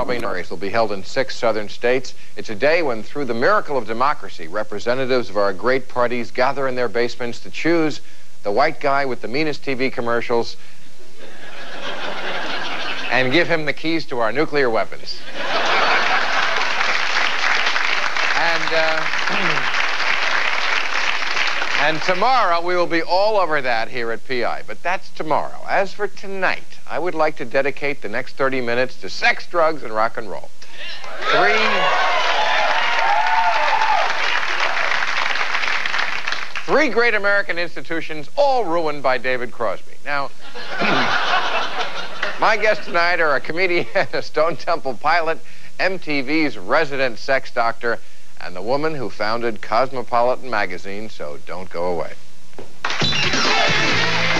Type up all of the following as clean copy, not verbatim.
probably know, will be held in 6 southern states. It's a day when, through the miracle of democracy, representatives of our great parties gather in their basements to choose the white guy with the meanest TV commercials and give him the keys to our nuclear weapons. And tomorrow we will be all over that here at PI, but that's tomorrow. As for tonight, I would like to dedicate the next 30 minutes to sex, drugs, and rock and roll. Three great American institutions, all ruined by David Crosby. Now, my guests tonight are a comedian, a Stone Temple pilot, MTV's resident sex doctor, and the woman who founded Cosmopolitan magazine, so don't go away.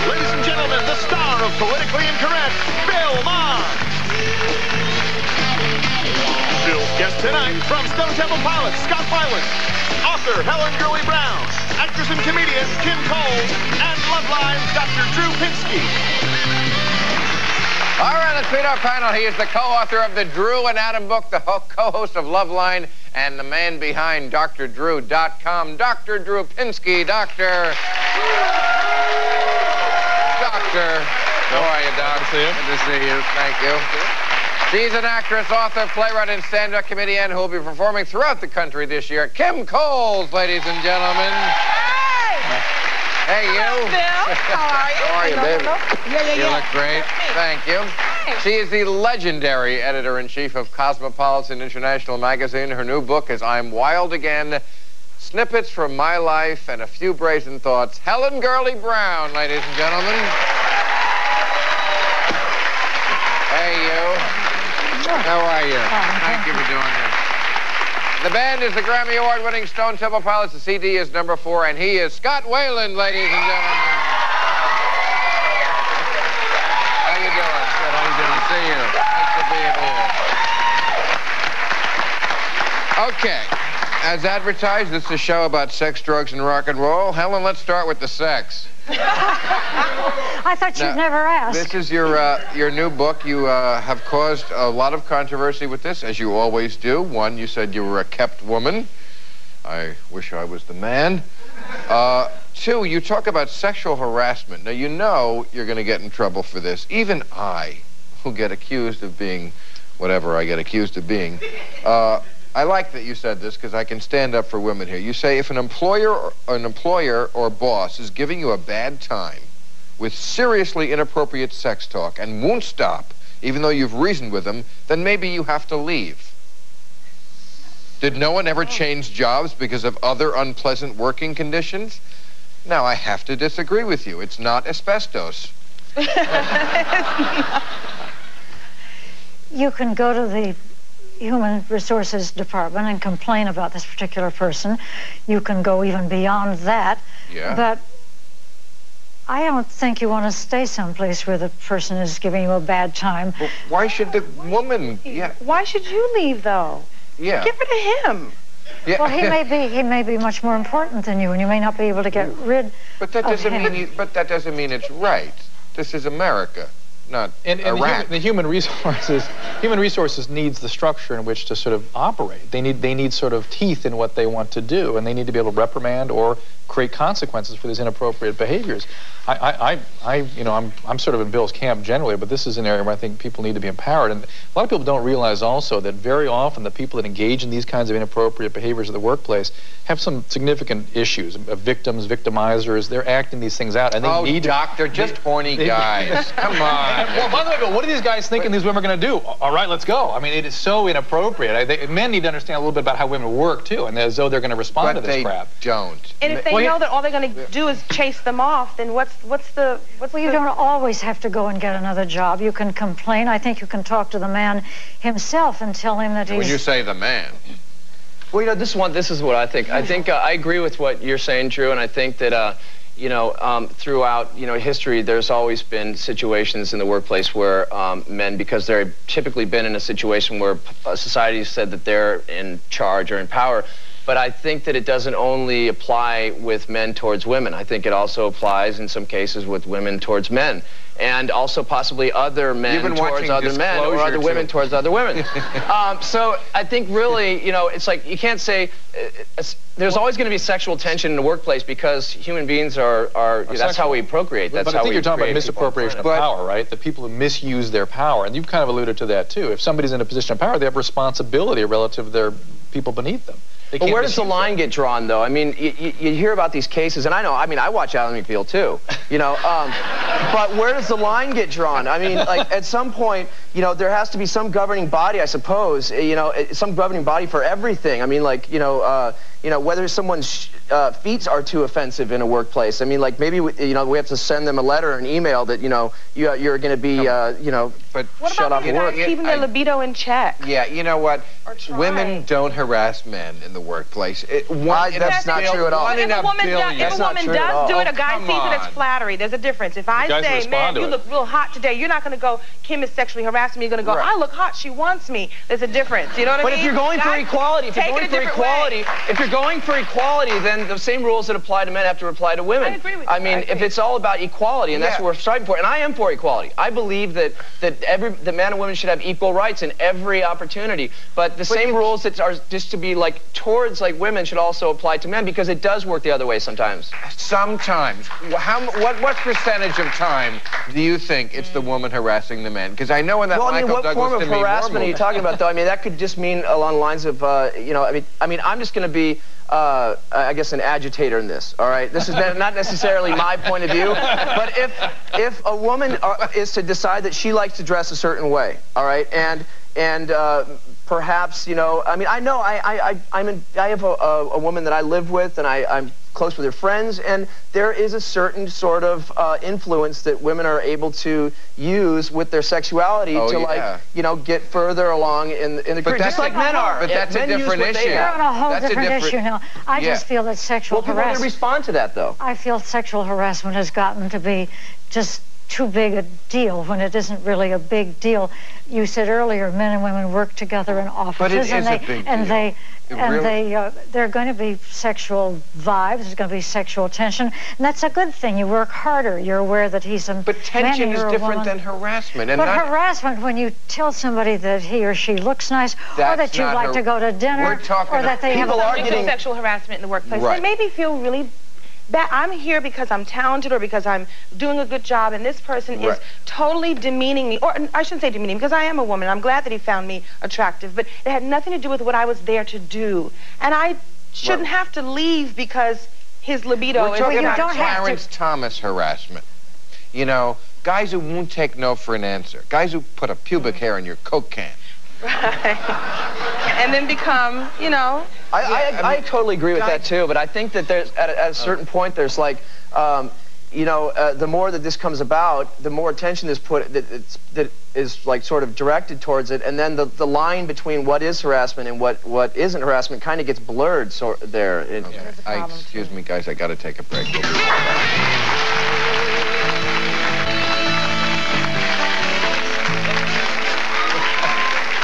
Ladies and gentlemen, the star of Politically Incorrect, Bill Maher. Bill's guest tonight from Stone Temple pilot Scott Weiland, author Helen Gurley Brown, actress and comedian Kim Coles, and Loveline's Dr. Drew Pinsky. All right, let's meet our panel. He is the co-author of the Drew and Adam book, the co-host of Loveline, and the man behind DrDrew.com, Dr. Drew Pinsky. Doctor. How are you, Doc? Good to see you. Thank you. She's an actress, author, playwright, and stand-up comedian who will be performing throughout the country this year. Kim Coles, ladies and gentlemen. Hey, you. Hello, Bill. How are you? How are you, baby? Yeah. You look great. Thank you. She is the legendary editor-in-chief of Cosmopolitan International magazine. Her new book is I'm Wild Again, Snippets from My Life and a Few Brazen Thoughts. Helen Gurley Brown, ladies and gentlemen. Hey, you. How are you? Thank you for doing this. The band is the Grammy Award-winning Stone Temple Pilots. The CD is number 4, and he is Scott Weiland, ladies and gentlemen. How you doing? Good. How you doing? See you. Thanks for being here. Okay. As advertised, this is a show about sex, drugs, and rock and roll. Helen, let's start with the sex. I thought you'd never ask. This is your new book. You have caused a lot of controversy with this, as you always do. One, you said you were a kept woman. I wish I was the man. 2, you talk about sexual harassment. Now, you know you're going to get in trouble for this. Even I, who get accused of being whatever I get accused of being, I like that you said this because I can stand up for women here. You say if an employer or boss is giving you a bad time with seriously inappropriate sex talk and won't stop, even though you've reasoned with them, then maybe you have to leave. Did no one ever change jobs because of other unpleasant working conditions? Now, I have to disagree with you. It's not asbestos. You can go to the Human Resources Department and complain about this particular person. You can go even beyond that. Yeah. But I don't think you want to stay someplace where the person is giving you a bad time. Well, why should the woman? Yeah. Why should you leave, though? Yeah. Give it to him. Yeah. Well, he may be much more important than you, and you may not be able to get rid But that of doesn't him. mean. But that doesn't mean it's right. This is America, not Iraq. The human resources needs the structure in which to sort of operate. They need sort of teeth in what they want to do, and they need to be able to reprimand or create consequences for these inappropriate behaviors. I'm sort of in Bill's camp generally, but this is an area where I think people need to be empowered. And a lot of people don't realize also that very often the people that engage in these kinds of inappropriate behaviors at the workplace have some significant issues. Victims, victimizers, they're acting these things out, and they need to... Doctor, just horny guys. Come on. Well, by the way, what are these guys thinking these women are going to do? All right, let's go. I mean, it is so inappropriate. Men need to understand a little bit about how women work, too, and as though they're going to respond to this crap. But they don't. And if they know that all they're going to do is chase them off, then what's the... Well, you don't always have to go and get another job. You can complain. I think you can talk to the man himself and tell him that he's... When you say the man... Well, you know, this is what I think. I think I agree with what you're saying, Drew, and I think that, throughout, history, there's always been situations in the workplace where men, because they've typically been in a situation where society said that they're in charge or in power, but I think that it doesn't only apply with men towards women. I think it also applies in some cases with women towards men, and also possibly other men towards other men, or other women towards other women. So I think really, you know, it's like you can't say there's always going to be sexual tension in the workplace because human beings are that's how we procreate. That's but how I think we you're talking about create misappropriation of power, right? The people who misuse their power, and you've kind of alluded to that too. If somebody's in a position of power, they have responsibility relative to their people beneath them. But where does the line get drawn, though? I mean, you hear about these cases, and I mean, I watch Ally McBeal, too, you know, but where does the line get drawn? I mean, like, at some point, you know, there has to be some governing body, I suppose, you know, some governing body for everything. I mean, like, you know, whether someone's feet are too offensive in a workplace. I mean, like, maybe, you know, we have to send them a letter or an email that, you know, you're going to be, you know, shut off work. Keeping their libido in check? Yeah, you know what? Women don't harass men in the workplace. That's not true at all. If a woman does do it, a guy sees it as flattery. There's a difference. If I say, man, you look real hot today, you're not going to go, Kim is sexually harassing me. You're going to go, I look hot, she wants me. There's a difference. You know what I mean? But if you're going for equality, then the same rules that apply to men have to apply to women. I agree with you. I mean, if it's all about equality, and that's what we're striving for, and I am for equality. I believe that man and women should have equal rights in every opportunity. But the same rules that are just to be like towards like women should also apply to men, because it does work the other way sometimes. Sometimes. What percentage of time do you think it's the woman harassing the man? Because I know in that Michael Douglas what form of harassment are you talking about, though? I mean, that could just mean along the lines of, you know, I mean, I'm just going to be, I guess, an agitator in this, all right? This is not necessarily my point of view, but if a woman is to decide that she likes to dress a certain way, all right, and perhaps, you know, I mean, I know I have a woman that I live with, and I'm close with her friends, and there is a certain sort of influence that women are able to use with their sexuality to, like, you know, get further along in the career, just like men are. But that's a different issue. We're on a whole different issue now. I just feel that sexual harassment... Well, people don't respond to that, though. I feel sexual harassment has gotten to be just too big a deal when it isn't really a big deal. You said earlier men and women work together in offices, but it is a big deal. There are going to be sexual vibes, there's going to be sexual tension, and that's a good thing. You work harder. You're aware that he's a man. But tension is different than harassment. But harassment, when you tell somebody that he or she looks nice, or that you'd like to go to dinner, or that they have sexual harassment in the workplace, they made me feel really bad. I'm here because I'm talented or because I'm doing a good job, and this person is totally demeaning me. Or I shouldn't say demeaning, because I am a woman. I'm glad that he found me attractive, but it had nothing to do with what I was there to do. And I shouldn't have to leave because his libido is... We're talking about Clarence Thomas harassment. You know, guys who won't take no for an answer. Guys who put a pubic hair in your Coke can. Right. And then become, you know... I totally agree with that, too, but I think that there's, at a certain point, there's like, you know, the more that this comes about, the more attention is put, that is like sort of directed towards it, and then the line between what is harassment and what isn't harassment kind of gets blurred there. Excuse me, guys, I got to take a break. We'll be right back.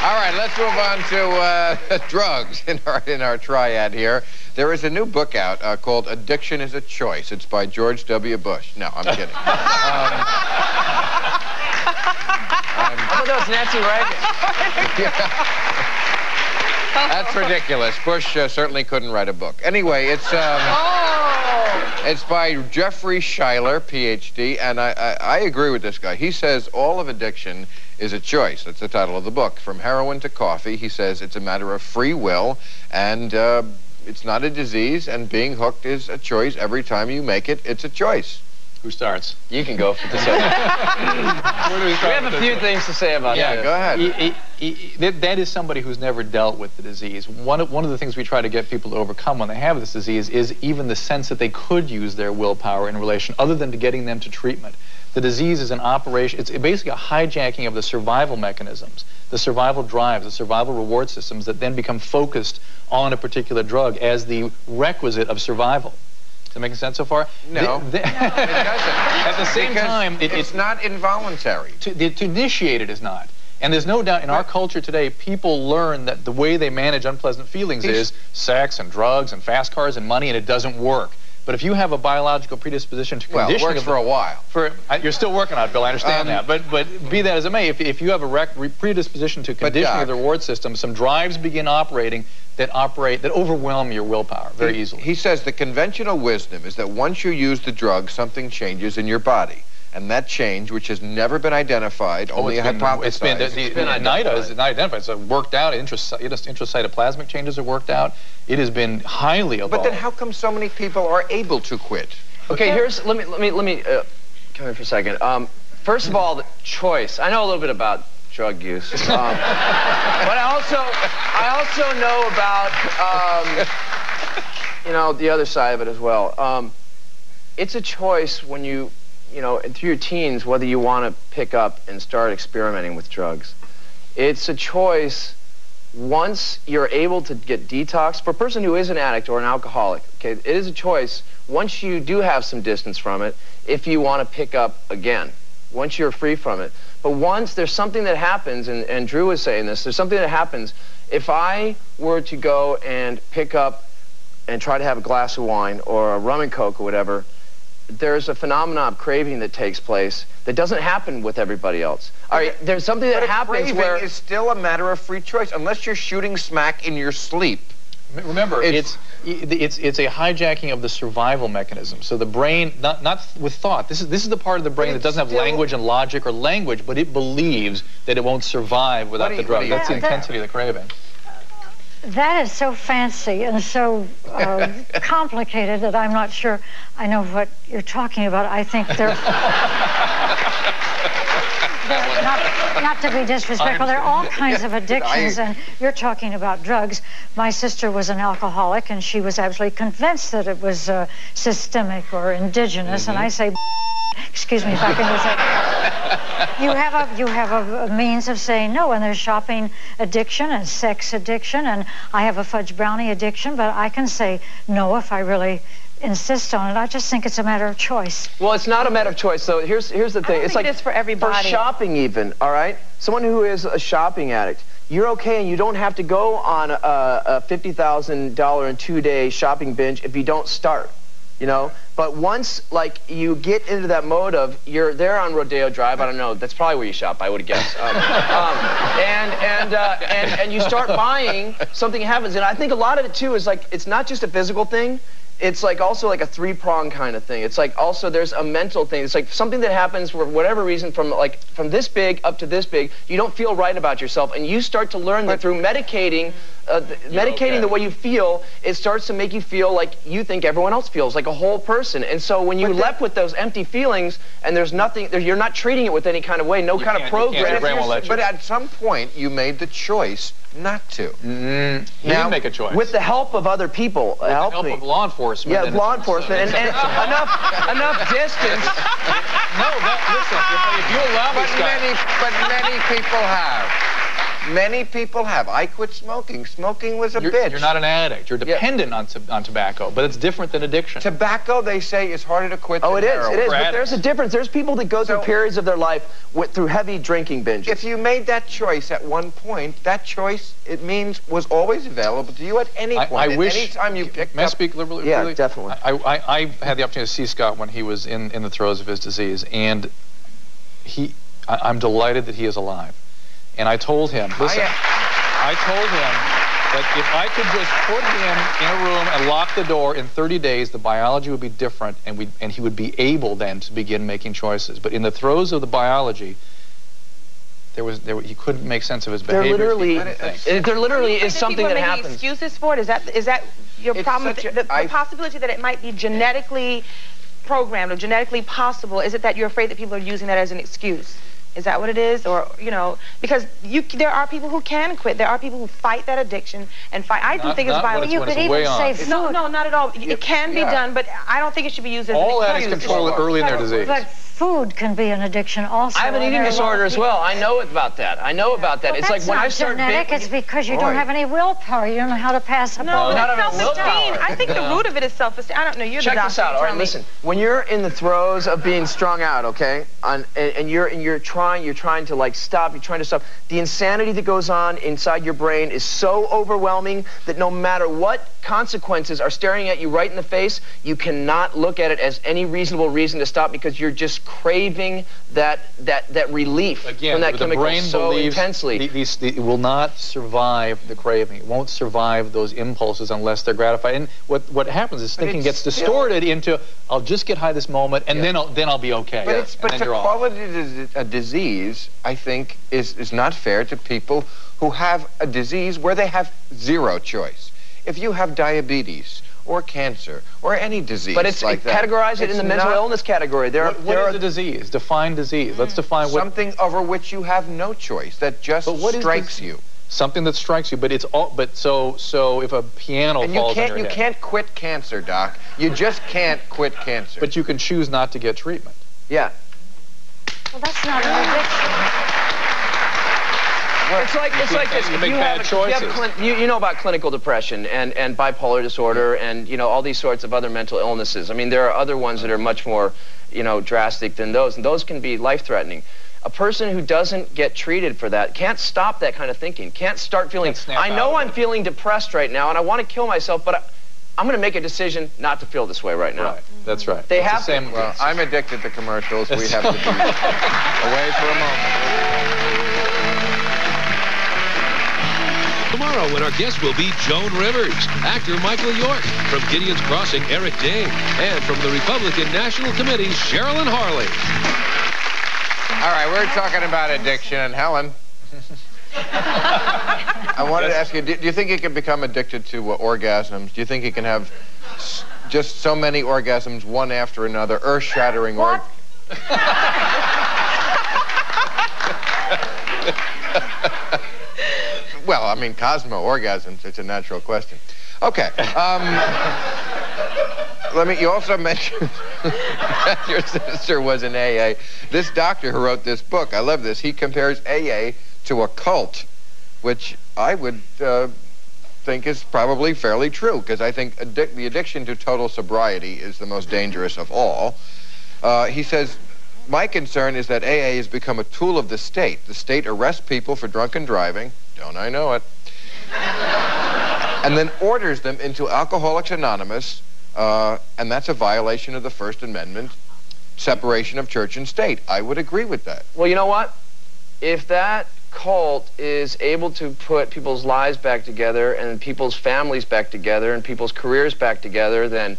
All right, let's move on to drugs in our triad here. There is a new book out called Addiction is a Choice. It's by George W. Bush. No, I'm kidding. I thought that was Nancy Reagan. That's ridiculous. Bush certainly couldn't write a book. Anyway, it's by Jeffrey Schuyler, Ph.D., and I agree with this guy. He says all of addiction is a choice. That's the title of the book. From heroin to coffee, he says it's a matter of free will, and it's not a disease, and being hooked is a choice. Every time you make it, it's a choice. Who starts? You can go for the second. We have a few things to say about that. Yeah, go ahead. That is somebody who's never dealt with the disease. One of the things we try to get people to overcome when they have this disease is even the sense that they could use their willpower in relation, other than to getting them to treatment. The disease is an operation, it's basically a hijacking of the survival mechanisms, the survival drives, the survival reward systems that then become focused on a particular drug as the requisite of survival. Is that making sense so far? No. It doesn't. At the same time, it's not involuntary. To initiate it is not. And there's no doubt in our culture today, people learn that the way they manage unpleasant feelings is sex and drugs and fast cars and money, and it doesn't work. But if you have a biological predisposition to conditioning... Well, it works for a while. You're still working on it, Bill, I understand that. But be that as it may, if you have a predisposition to conditioning of the reward system, some drives begin operating that overwhelm your willpower very easily. He says the conventional wisdom is that once you use the drug, something changes in your body. And that change, which has never been identified, only hypothesized. It's been identified. It's worked out. Intracytoplasmic changes are worked out. It has been highly evolved. But then how come so many people are able to quit? Okay, let me come in for a second. First of all, the choice. I know a little bit about drug use, but I also know about the other side of it as well. It's a choice when you through your teens, whether you want to pick up and start experimenting with drugs. It's a choice once you're able to get detox. For a person who is an addict or an alcoholic, okay, it is a choice once you do have some distance from it, if you want to pick up again, once you're free from it. But once there's something that happens, and Drew was saying this, there's something that happens. If I were to go and pick up and try to have a glass of wine or a rum and coke or whatever, there's a phenomenon of craving that takes place that doesn't happen with everybody else. All right, there's something that happens where... Craving is still a matter of free choice, unless you're shooting smack in your sleep. Remember, it's a hijacking of the survival mechanism. So the brain, not with thought. This is the part of the brain that doesn't have language and logic or language, but it believes that it won't survive without the drug. That's the intensity of the craving. That is so fancy and so complicated that I'm not sure I know what you're talking about. I think they're not to be disrespectful, there are all kinds of addictions, and you're talking about drugs. My sister was an alcoholic, and she was absolutely convinced that it was systemic or indigenous, and I say, excuse me if I can use that. You have a means of saying no, and there's shopping addiction and sex addiction, and I have a fudge brownie addiction, but I can say no if I really insist on it. I just think it's a matter of choice. Well, it's not a matter of choice. So here's the thing. It's like it is for everybody. For shopping even, all right? Someone who is a shopping addict, you're okay, and you don't have to go on a $50,000 and 2-day shopping binge if you don't start, But once, like, you get into that mode of, you're there on Rodeo Drive, I don't know, that's probably where you shop, I would guess. And you start buying, something happens. And I think a lot of it, too, is like, it's not just a physical thing. It's like also like a three-prong kind of thing. It's like also there's a mental thing. It's like something that happens for whatever reason from this big up to this big, you don't feel right about yourself, and you start to learn that through medicating the way you feel, it starts to make you feel like you think everyone else feels, like a whole person. And so when you're left with those empty feelings and there's nothing, you're not treating it with any kind of way, no kind of program. But at some point you made the choice not to. You didn't make a choice. With the help of other people. With the help of law enforcement. Yeah, law enforcement. And enough distance. No, listen, if you allow this guy... But many people have. Many people have. I quit smoking. Smoking was a bitch. You're not an addict. You're dependent on tobacco, but it's different than addiction. Tobacco, they say, is harder to quit than heroin. It is. But there's a difference. There's people that go through periods of their life through heavy drinking binges. If you made that choice at one point, that choice, it means, was always available to you at any point. I wish... Any time you picked May I speak liberally? Yeah, definitely. I had the opportunity to see Scott when he was in the throes of his disease, and I'm delighted that he is alive. And I told him, listen, I told him that if I could just put him in a room and lock the door, in 30 days, the biology would be different, and he would be able then to begin making choices. But in the throes of the biology, he couldn't make sense of his behavior. There literally is something that happens. Making excuses for it? Is that your problem? The possibility that it might be genetically programmed or genetically possible, is it that you're afraid that people are using that as an excuse? Is that what it is? Or, because there are people who can quit. There are people who fight that addiction and fight. I do think it's violent. You could even say food. No, not at all. It can be done, but I don't think it should be used as an excuse. All addicts control it early in their disease. But food can be an addiction also. I have an eating disorder as well. I know about that. I know about that. Well, it's like when I start genetic. It's because you don't have any willpower. You don't know how to pass a No, not it's self-esteem. I think the No. root of it is self-esteem. I don't know. You're Check the doctor. this out. All right, listen. When you're in the throes of being strung out, okay, and you're trying to like stop. You're trying to stop. The insanity that goes on inside your brain is so overwhelming that no matter what consequences are staring at you right in the face, you cannot look at it as any reasonable reason to stop because you're just craving that relief from that chemical brain so intensely. It will not survive the craving. It won't survive those impulses unless they're gratified. And what happens is thinking gets distorted into, I'll just get high this moment, and then I'll be okay. But to call it a disease, I think, is not fair to people who have a disease where they have zero choice. If you have diabetes or cancer or any disease like that, categorize it in the mental illness category. What is a disease? Define disease. Let's define what... Something over which you have no choice, that just strikes you. Something that strikes you, but it's all. But so if a piano falls on your head, you can't quit cancer, Doc. You just can't quit cancer. But you can choose not to get treatment. Yeah. Well, that's not an addiction. It's like this. You make bad choices. You know about clinical depression and bipolar disorder and all these sorts of other mental illnesses. I mean, there are other ones that are much more drastic than those, and those can be life-threatening. A person who doesn't get treated for that can't stop that kind of thinking. Can't start feeling. I know I'm feeling depressed right now, and I want to kill myself, but I'm going to make a decision not to feel this way right now. Right. That's right. They have to. Well, I'm addicted to commercials. We have to be away for a moment. Tomorrow, when our guest will be Joan Rivers, actor Michael York, from Gideon's Crossing, Eric Dane, and from the Republican National Committee, Sherilyn Harley. All right, we're talking about addiction, and Helen, I wanted to ask you, do you think you can become addicted to orgasms? Do you think you can have just so many orgasms, one after another, earth-shattering orgasms? Well, I mean, Cosmo orgasms, it's a natural question. Okay. You also mentioned that your sister was in AA. This doctor who wrote this book, I love this, he compares AA to a cult, which I would think is probably fairly true, because I think the addiction to total sobriety is the most dangerous of all. He says, my concern is that AA has become a tool of the state. The state arrests people for drunken driving, don't I know it, and then orders them into Alcoholics Anonymous, and that's a violation of the First Amendment, separation of church and state. I would agree with that. Well, you know what? If that cult is able to put people's lives back together and people's families back together and people's careers back together, then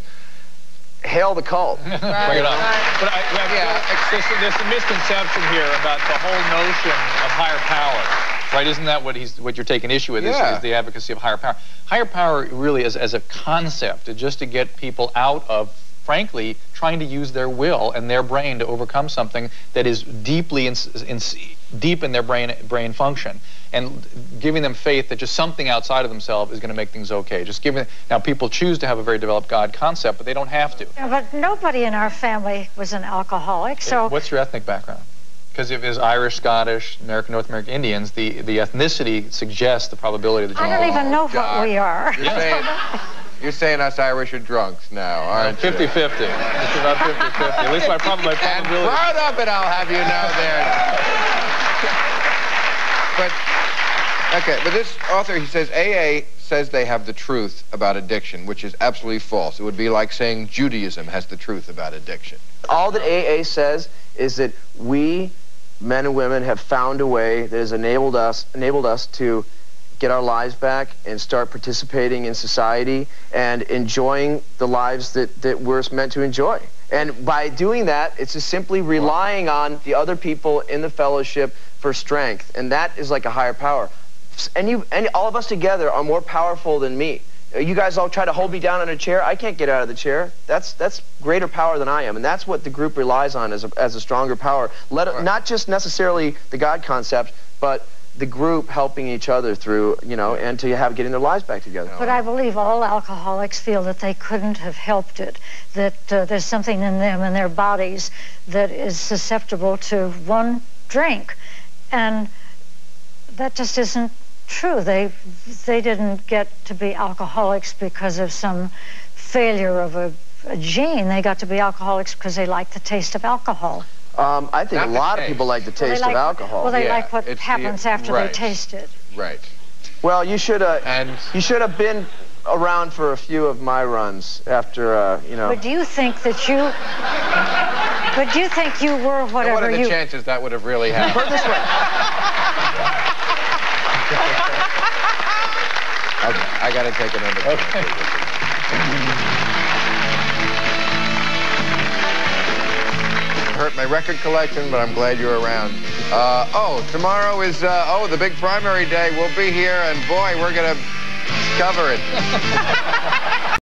hail the cult. Bring it on. But there's a misconception here about the whole notion of higher power. Right, isn't that what you're taking issue with? Is the advocacy of higher power. Higher power really is as a concept, just to get people out of, frankly, trying to use their will and their brain to overcome something that is deeply deep in their brain function, and giving them faith that just something outside of themselves is going to make things okay. Now, people choose to have a very developed God concept, but they don't have to. Yeah, but nobody in our family was an alcoholic, so... What's your ethnic background? Because if it's Irish, Scottish, American, North American Indians, the ethnicity suggests the probability that you... I don't even know what we are. You're saying us Irish are drunks now, aren't you? 50-50. It's about 50-50. At least my probability... And proud of it, I'll have you know there. But this author, he says, AA says they have the truth about addiction, which is absolutely false. It would be like saying Judaism has the truth about addiction. All that AA says is that we, men and women, have found a way that has enabled us to get our lives back and start participating in society and enjoying the lives that we're meant to enjoy. And by doing that, it's just simply relying on the other people in the fellowship for strength. And that is like a higher power. And all of us together are more powerful than me. You guys all try to hold me down in a chair. I can't get out of the chair. That's greater power than I am. And that's what the group relies on as a stronger power. Not just necessarily the God concept, but the group helping each other through, you know, and to have getting their lives back together. But I believe all alcoholics feel that they couldn't have helped it, that there's something in them, in their bodies, that is susceptible to one drink. And that just isn't true. They didn't get to be alcoholics because of some failure of a gene. They got to be alcoholics because they like the taste of alcohol. I think a lot of people like the taste of alcohol. Well, they like what happens after they taste it. Right. Well, you should have been around for a few of my runs after, you know. But do you think that you? But do you think you were whatever you? What are the chances that would have really happened? Put it this way. I got to take another. Okay. Hurt my record collection, but I'm glad you're around. Oh, tomorrow is, the big primary day. We'll be here, and boy, we're going to cover it.